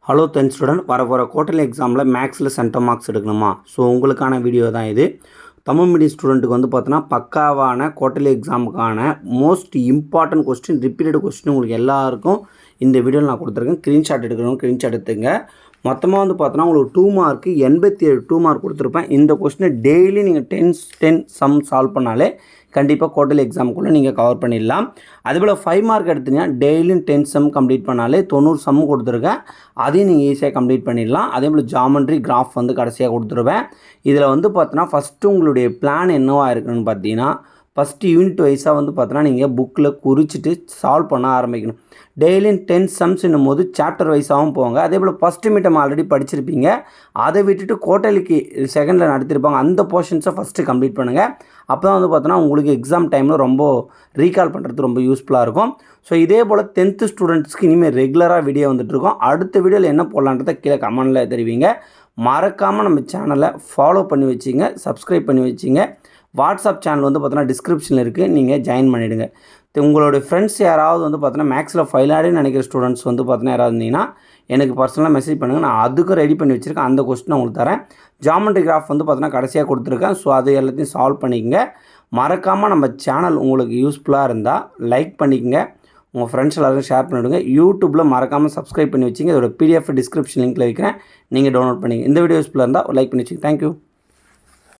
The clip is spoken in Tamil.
ஹலோ 10th ஸ்டூடெண்ட், வர குவார்டர்லி எக்ஸாமில் மேக்ஸில் சென்டம் மார்க்ஸ் எடுக்கணுமா? ஸோ உங்களுக்கான வீடியோ தான் இது. தமிழ் மீடியம் ஸ்டூடெண்ட்டுக்கு வந்து பார்த்தோன்னா பக்காவான குவார்டர்லி எக்ஸாமுக்கான most important question, repeated question உங்களுக்கு எல்லாருக்கும் இந்த வீடியோவில் நான் கொடுத்துருக்கேன். ஸ்க்ரீன்ஷாட் எடுக்கணும், ஸ்க்ரீன்ஷாட் எடுத்துங்க. மொத்தமாக வந்து பார்த்தோன்னா உங்களுக்கு 2 மார்க்கு 87 2 மார்க் கொடுத்துருப்பேன். இந்த கொஸ்டினை டெய்லி நீங்கள் 10 சம் சால்வ் பண்ணாலே கண்டிப்பாக குவார்டர்லி எக்ஸாமுக்குள்ளே நீங்கள் கவர் பண்ணிடலாம். அதுபோல் 5 மார்க் எடுத்தீங்கன்னா டெய்லியும் 10 சம் கம்ப்ளீட் பண்ணாலே 90 சம் கொடுத்துருக்கேன். அதையும் நீங்கள் ஈஸியாக கம்ப்ளீட் பண்ணிடலாம். அதே போல் ஜாமெண்ட்ரி கிராஃப் வந்து கடைசியாக கொடுத்துருவேன். இதில் வந்து பார்த்தோன்னா ஃபஸ்ட்டு உங்களுடைய பிளான் என்னவாக இருக்குன்னு பார்த்தீங்கன்னா, ஃபஸ்ட்டு யூனிட் வைஸாக வந்து பார்த்தோன்னா நீங்கள் புக்கில் குறிச்சிட்டு சால்வ் பண்ண ஆரம்பிக்கணும். டெய்லியும் 10 சம்ஸ் என்னும்போது சாப்டர் வைஸாகவும் போங்க. அதே போல் ஃபஸ்ட்டு மீட்டம் ஆல்ரெடி படிச்சிருப்பீங்க. அதை விட்டுட்டு குவார்டர்லிக்கு செகண்டில் நடத்திருப்பாங்க. அந்த போர்ஷன்ஸை ஃபஸ்ட்டு கம்ப்ளீட் பண்ணுங்கள். அப்போ தான் வந்து பார்த்தோன்னா உங்களுக்கு எக்ஸாம் டைமில் ரொம்ப ரீகால் பண்ணுறது ரொம்ப யூஸ்ஃபுல்லாக இருக்கும். ஸோ இதே போல் 10th ஸ்டூடெண்ட்ஸ்க்கு இனிமேல் ரெகுலராக வீடியோ வந்துட்டுருக்கோம். அடுத்த வீடியோவில் என்ன போடலான்றதை கீழே கமெண்டில் தெரிவிங்க. மறக்காமல் நம்ம சேனலை ஃபாலோ பண்ணி வச்சிங்க, சப்ஸ்கிரைப் பண்ணி வச்சிங்க. வாட்ஸ்அப் சேனல் வந்து பார்த்தோன்னா டிஸ்கிரிப்ஷனில் இருக்குது, நீங்கள் ஜாயின் பண்ணிவிடுங்க. உங்களுடைய ஃப்ரெண்ட்ஸ் யாராவது வந்து பார்த்தோன்னா மேக்ஸில் ஃபெயில் ஆகிடுன்னு நினைக்கிற ஸ்டூடெண்ட்ஸ் வந்து பார்த்தோன்னா யாராவது இருந்தீங்கன்னா எனக்கு பர்சனலாக மெசேஜ் பண்ணுங்கள். நான் அதுக்கும் ரெடி பண்ணி வச்சுருக்கேன். அந்த கொஸ்டின் உங்களுக்கு தரேன். ஜாமெண்ட்ரி கிராஃப் வந்து பார்த்தோன்னா கடைசியாக கொடுத்துருக்கேன். ஸோ அது எல்லாத்தையும் சால்வ் பண்ணிக்கங்க. மறக்காமல் நம்ம சேனல் உங்களுக்கு யூஸ்ஃபுல்லாக இருந்தால் லைக் பண்ணிக்கங்க, உங்கள் ஃப்ரெண்ட்ஸ் எல்லாருக்கும் ஷேர் பண்ணிவிடுங்க. யூடியூப்பில் மறக்காமல் சப்ஸ்கிரைப் பண்ணி வச்சிங்க. இதோட PDF டிஸ்கிரிப்ஷன் லிங்க்கில் வைக்கிறேன், நீங்கள் டவுன்லோட் பண்ணிங்க. இந்த வீடியோ யூஸ்ஃபுல்லாக இருந்தால் லைக் பண்ணி வச்சுங்க. தேங்க்யூ.